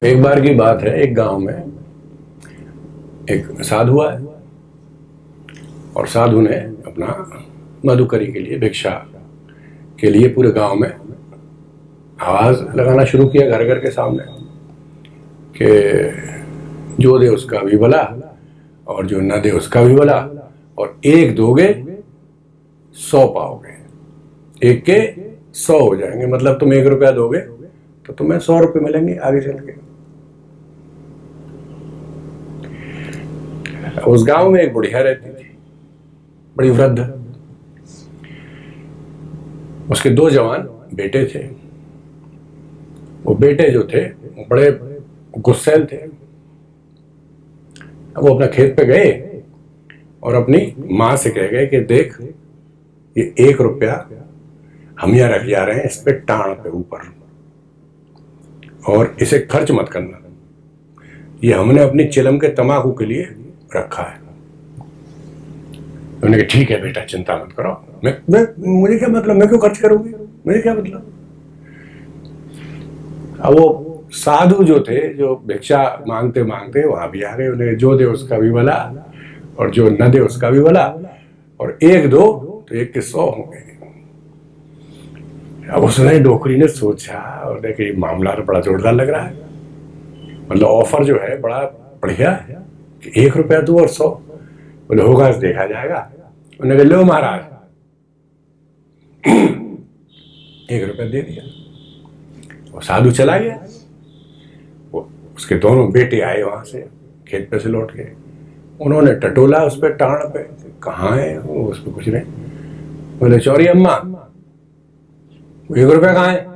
एक बार की बात है, एक गांव में एक साधु आया और साधु ने अपना मधुकरी के लिए, भिक्षा के लिए पूरे गांव में आवाज लगाना शुरू किया, घर घर के सामने, कि जो दे उसका भी भला और जो न दे उसका भी भला, और एक दोगे 100 पाओगे, एक के 100 हो जाएंगे। मतलब तुम 1 रुपया दोगे तो तुम्हें 100 रुपये मिलेंगे आगे चल के। उस गांव में एक बुढ़िया रहती थी, बड़ी वृद्ध। उसके 2 जवान बेटे थे। वो बेटे जो थे वो बड़े गुस्सैल थे। वो अपना खेत पे गए और अपनी माँ से कह गए कि देख, ये 1 रुपया हम यहाँ रख जा रहे हैं, इस पे टाण पे ऊपर, और इसे खर्च मत करना, ये हमने अपनी चिलम के तमाकू के लिए रखा है। उन्होंने कहा ठीक है बेटा, चिंता मत करो, मुझे क्या मतलब, मैं क्यों खर्च करूंगी, मुझे क्या मतलब। अब वो साधु जो थे, जो भिक्षा मांगते मांगते वहां भी आ गए। उन्हें जो दे उसका भी भला और जो न दे उसका भी भला, और एक दो तो एक के 100 होंगे। अब उसने, डोकरी ने सोचा और देखा ये मामला तो बड़ा जोरदार लग रहा है, मतलब ऑफर जो है बड़ा बढ़िया है कि 1 रुपया दो और 100। बोले होगा देखा जाएगा। उन्होंने कहा लो महाराज, 1 रुपया दे दिया। वो साधु चला गया। वो उसके दोनों बेटे आए वहां से, खेत पे से लौट के। उन्होंने टटोला उस पर, टाण पे, कहाँ है वो, उस पर कुछ नहीं। बोले चौरी अम्मा, 1 रुपया कहाँ है?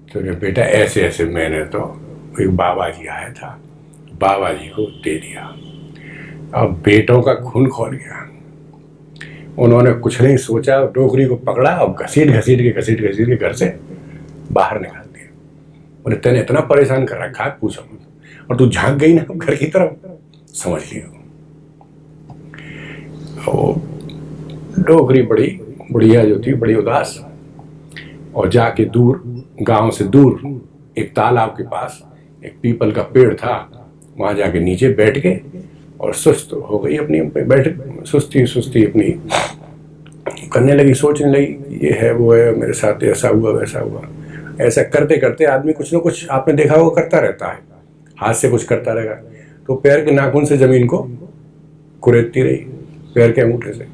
तो बेटा ऐसे ऐसे मैंने तो, एक बाबा जी आया था, बाबा जी को दे दिया। अब बेटों का खून खोल गया। उन्होंने कुछ नहीं सोचा, डोकरी को पकड़ा और घसीट घसीट के घर से बाहर निकाल दिया। बोले तेने इतना परेशान कर रखा है, पूछो मत, और तू झांक गई ना घर की तरफ, समझ लियो। डोकरी बड़ी बुढ़िया जो थी, बड़ी उदास, और जाके दूर, गांव से दूर, एक तालाब के पास एक पीपल का पेड़ था, वहां जाके नीचे बैठ के और सुस्त हो गई, अपनी बैठ सुस्ती सुस्ती अपनी करने लगी, सोचने लगी ये है वो है, मेरे साथ ऐसा हुआ वैसा हुआ। ऐसा करते करते आदमी कुछ ना कुछ, आपने देखा वो करता रहता है, हाथ से कुछ करता रहेगा। तो पैर के नाखून से जमीन को कुरेदती रही, पैर के अंगूठे से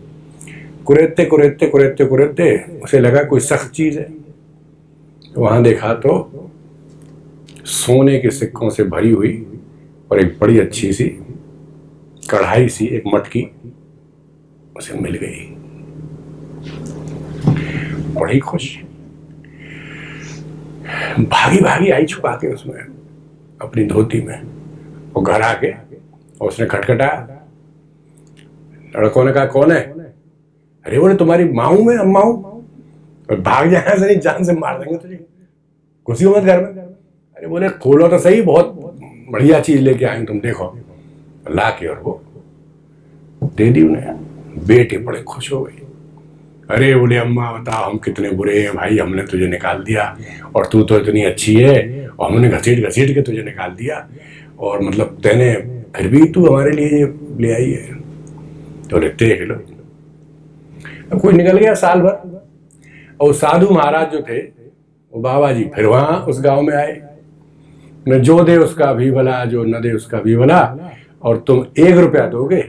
कुरेदते कुरेदते कुरेदते कुरेदते उसे लगा कोई सख्त चीज है। तो वहां देखा तो सोने के सिक्कों से भरी हुई और एक बड़ी अच्छी सी कढ़ाई सी, एक मटकी उसे मिल गई। बड़ी खुश, भागी भागी आई छुपा के उसमें, अपनी धोती में। वो घर आके और उसने खटखटाया। लड़कों ने कहा कौन है? अरे बोले तुम्हारी माँ हूं मैं, अम्मा हूं, और भाग जाने से नहीं, जान से मार देंगे तुझे, घुसी मत घर में। अरे बोले खोलो तो सही, बहुत बढ़िया चीज लेके आए तुम, देखो। ला के और वो दे दी उन्हें। बेटे बड़े खुश हो गए। अरे बोले अम्मा बताओ हम कितने बुरे हैं भाई, हमने तुझे निकाल दिया, और तू तो इतनी अच्छी है, और हमने घसीट घसीट के तुझे निकाल दिया, और मतलब तेने फिर भी तू हमारे लिए ले आई है। तो देख लो। अब कोई निकल गया साल भर, और साधु महाराज जो थे वो बाबा जी फिर वहां उस गांव में आए। न जो दे उसका भी भला, जो न दे उसका भी भला, और तुम 1 रुपया दोगे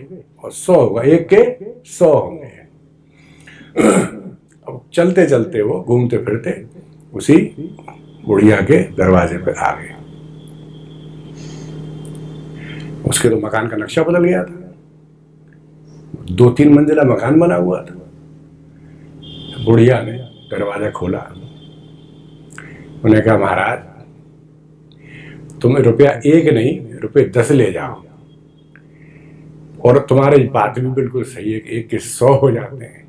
और 100 होगा, एक के 100 होंगे। अब चलते चलते वो घूमते फिरते उसी बुढ़िया के दरवाजे पे आ गए। उसके तो मकान का नक्शा बदल गया था, 2-3 मंजिला मकान बना हुआ था। बुढ़िया ने दरवाजा खोला। उन्हें कहा महाराज तुम रुपया 1 नहीं, रुपये 10 ले जाओ, और तुम्हारी बात भी बिल्कुल सही है कि 1 के 100 हो जाते हैं,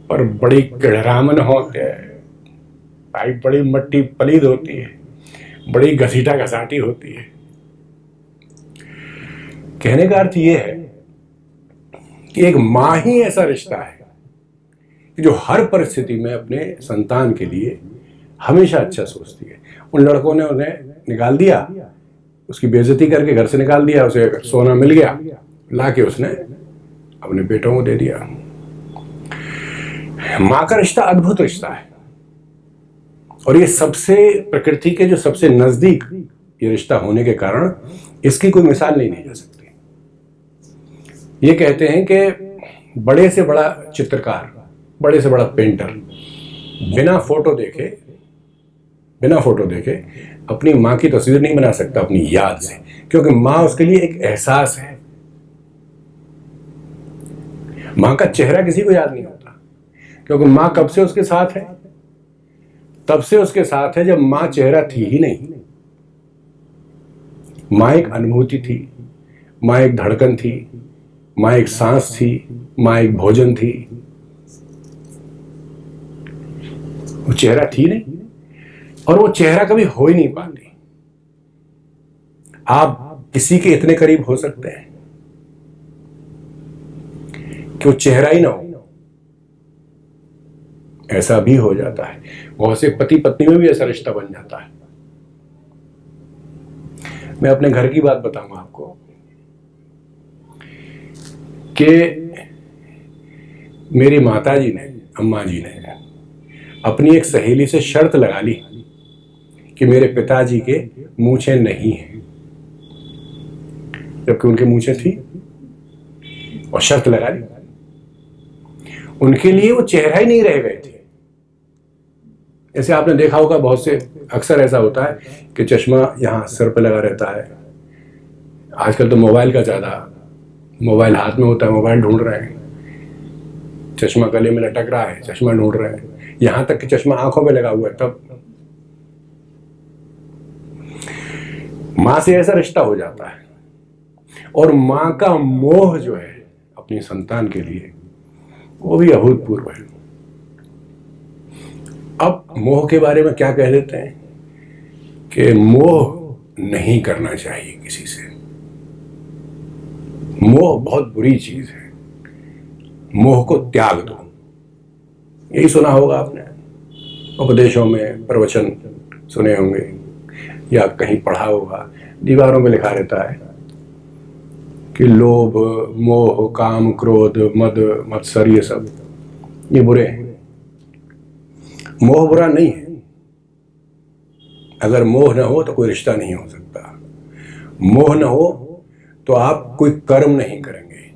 पर बड़ी किड़रामन होते हैं भाई, बड़ी मट्टी पलीद होती है, बड़ी घसीटा घसाटी होती है। कहने का अर्थ यह है कि एक माँ ही ऐसा रिश्ता है कि जो हर परिस्थिति में अपने संतान के लिए हमेशा अच्छा सोचती है। उन लड़कों ने उन्हें निकाल दिया, उसकी बेइज्जती करके घर से निकाल दिया, उसे सोना मिल गया, लाके उसने अपने बेटों को दे दिया। माँ का रिश्ता अद्भुत रिश्ता है, और ये सबसे प्रकृति के जो सबसे नजदीक ये रिश्ता होने के कारण इसकी कोई मिसाल नहीं दी जा सकती। ये कहते हैं कि बड़े से बड़ा चित्रकार, बड़े से बड़ा पेंटर बिना फोटो देखे अपनी माँ की तस्वीर नहीं बना सकता अपनी याद से, क्योंकि माँ उसके लिए एक एहसास है। माँ का चेहरा किसी को याद नहीं होता, क्योंकि माँ कब से उसके साथ है? तब से उसके साथ है जब माँ चेहरा थी ही नहीं। माँ एक अनुभूति थी, माँ एक धड़कन थी, माँ एक सांस थी, माँ एक भोजन थी। वो चेहरा थी नहीं, और वो चेहरा कभी हो ही नहीं पाती। आप किसी के इतने करीब हो सकते हैं कि वो चेहरा ही ना हो, ऐसा भी हो जाता है। बहुत से पति पत्नी में भी ऐसा रिश्ता बन जाता है। मैं अपने घर की बात बताऊंगा आपको कि मेरी माता जी ने, अम्मा जी ने अपनी एक सहेली से शर्त लगा ली कि मेरे पिताजी के मूंछें नहीं हैं, जबकि उनके मूंछें थी, और शर्त लगा ली। उनके लिए वो चेहरा ही नहीं रह गए थे। जैसे आपने देखा होगा, बहुत से अक्सर ऐसा होता है कि चश्मा यहाँ सिर पे लगा रहता है। आजकल तो मोबाइल का ज़्यादा, मोबाइल हाथ में होता है, मोबाइल ढूंढ रहे हैं, चश्मा गले में लटक रहा है, चश्मा ढूंढ रहे हैं, यहाँ तक कि चश्मा आंखों में लगा हुआ है। तब माँ से ऐसा रिश्ता हो जाता है, और माँ का मोह जो है अपनी संतान के लिए, वो भी अभूतपूर्व है। अब मोह के बारे में क्या कह देते हैं कि मोह नहीं करना चाहिए किसी से। मोह बहुत बुरी चीज है, मोह को त्याग दो। यही सुना होगा आपने, उपदेशों में प्रवचन सुने होंगे या कहीं पढ़ा होगा, दीवारों में लिखा रहता है कि लोभ, मोह, काम, क्रोध, मद, मत्सर, ये सब ये बुरे हैं। मोह बुरा नहीं है। अगर मोह न हो तो कोई रिश्ता नहीं हो सकता। मोह न हो तो आप कोई कर्म नहीं करेंगे।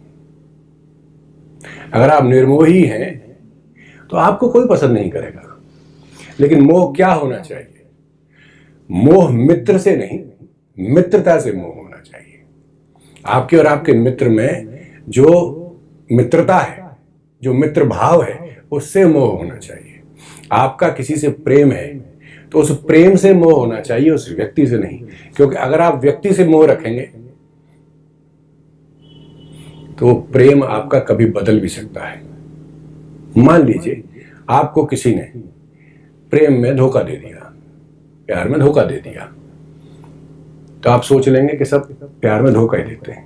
अगर आप निर्मोही हैं तो आपको कोई पसंद नहीं करेगा। लेकिन मोह क्या होना चाहिए? मोह मित्र से नहीं, मित्रता से मोह होना चाहिए। आपके और आपके मित्र में जो मित्रता है, जो मित्र भाव है, उससे मोह होना चाहिए। आपका किसी से प्रेम है तो उस प्रेम से मोह होना चाहिए, उस व्यक्ति से नहीं। क्योंकि अगर आप व्यक्ति से मोह रखेंगे तो प्रेम आपका कभी बदल भी सकता है। मान लीजिए आपको किसी ने प्रेम में धोखा दे दिया, प्यार में धोखा दे दिया, तो आप सोच लेंगे कि सब प्यार में धोखा ही देते हैं।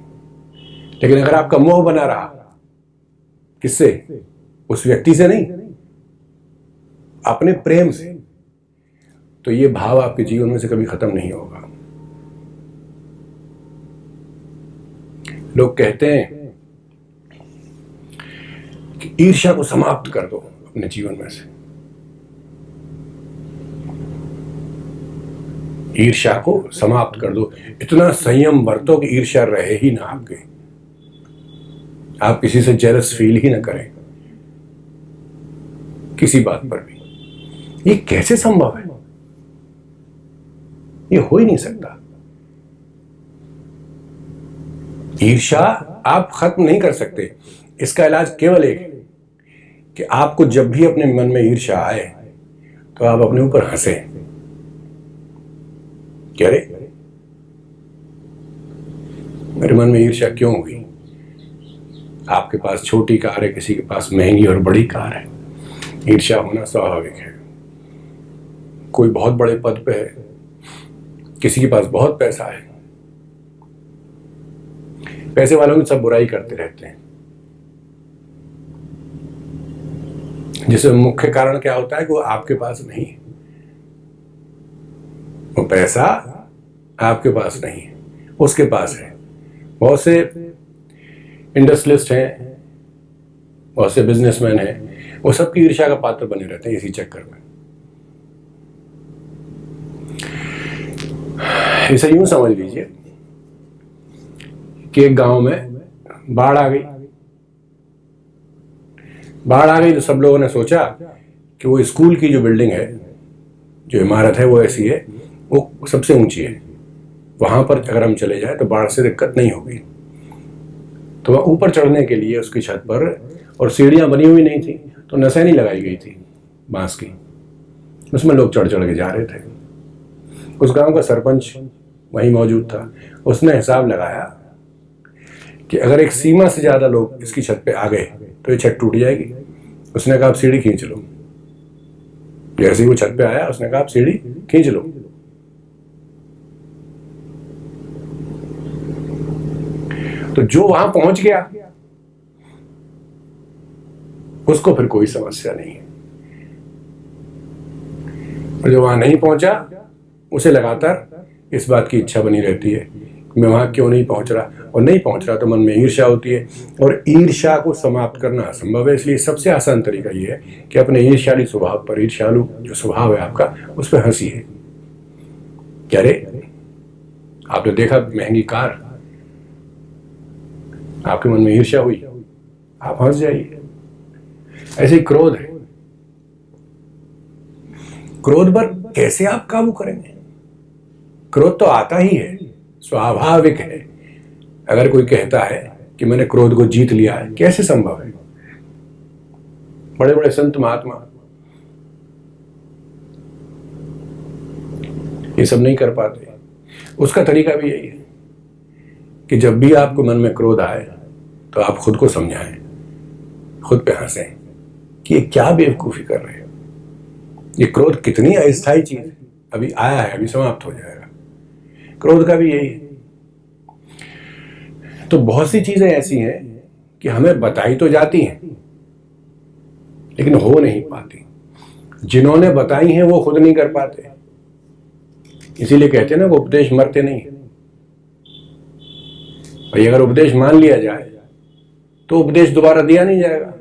लेकिन अगर आपका मोह बना रहा, किससे? उस व्यक्ति से नहीं, अपने प्रेम से, तो ये भाव आपके जीवन में से कभी खत्म नहीं होगा। लोग कहते हैं कि ईर्ष्या को समाप्त कर दो अपने जीवन में से। ईर्ष्या को समाप्त कर दो, इतना संयम बरतो कि ईर्ष्या रहे ही ना आपके, आप किसी से जेलस फील ही ना करें किसी बात पर भी। ये कैसे संभव है? ये हो ही नहीं सकता। ईर्ष्या आप खत्म नहीं कर सकते। इसका इलाज केवल एक है कि आपको जब भी अपने मन में ईर्ष्या आए तो आप अपने ऊपर हंसे। क्या रे, मेरे मन में ईर्ष्या क्यों हुई? आपके पास छोटी कार है, किसी के पास महंगी और बड़ी कार है। ईर्ष्या होना स्वाभाविक है। कोई बहुत बड़े पद पे है, किसी के पास बहुत पैसा है। पैसे वालों की सब बुराई करते रहते हैं, जिसमें मुख्य कारण क्या होता है कि वो आपके पास नहीं है। वो पैसा आपके पास नहीं है, उसके पास है। बहुत से इंडस्ट्रियलिस्ट हैं, बहुत से बिजनेसमैन हैं, वो सबकी ईर्ष्या का पात्र बने रहते हैं इसी चक्कर में। इसे यूं समझ लीजिए कि एक गांव में बाढ़ आ गई। बाढ़ आ गई तो सब लोगों ने सोचा कि वो स्कूल की जो बिल्डिंग है, जो इमारत है, वो ऐसी है, वो सबसे ऊंची है, वहां पर अगर हम चले जाए तो बाढ़ से दिक्कत नहीं होगी। तो वह ऊपर चढ़ने के लिए उसकी छत पर, और सीढ़ियां बनी हुई नहीं थी, तो नसैनी लगाई गई थी बांस की, उसमें लोग चढ़ चढ़ के जा रहे थे। उस गांव का सरपंच वहीं मौजूद था। उसने हिसाब लगाया कि अगर एक सीमा से ज्यादा लोग इसकी छत पे आ गए तो ये छत टूट जाएगी। उसने कहा आप सीढ़ी खींच लो। जैसे ही वो छत पे आया उसने कहा आप सीढ़ी खींच लो। तो जो वहां पहुंच गया उसको फिर कोई समस्या नहीं है, और जो वहां नहीं पहुंचा उसे लगातार इस बात की इच्छा बनी रहती है कि मैं वहां क्यों नहीं पहुंच रहा, और नहीं पहुंच रहा तो मन में ईर्ष्या होती है, और ईर्ष्या को समाप्त करना असंभव है। इसलिए सबसे आसान तरीका यह है कि अपने ईर्ष्यालु स्वभाव पर, ईर्ष्यालु जो स्वभाव है आपका, उस पर हंसिए। क्या रे, आपने देखा महंगी कार, आपके मन में ईर्ष्या हुई, आप हंस जाइए। ऐसे ही क्रोध है, क्रोध पर कैसे आप काबू करेंगे? क्रोध तो आता ही है, स्वाभाविक है। अगर कोई कहता है कि मैंने क्रोध को जीत लिया है, कैसे संभव है? बड़े बड़े संत महात्मा ये सब नहीं कर पाते। उसका तरीका भी यही है कि जब भी आपको मन में क्रोध आए तो आप खुद को समझाएं, खुद पे हंसें कि ये क्या बेवकूफी कर रहे हो, ये क्रोध कितनी अस्थायी चीज है, अभी आया है, अभी समाप्त हो जाएगा। क्रोध का भी यही है। तो बहुत सी चीजें ऐसी हैं कि हमें बताई तो जाती हैं लेकिन हो नहीं पाती। जिन्होंने बताई हैं वो खुद नहीं कर पाते, इसीलिए कहते हैं ना, वो उपदेश मरते नहीं है। भाई अगर उपदेश मान लिया जाए तो उपदेश दोबारा दिया नहीं जाएगा।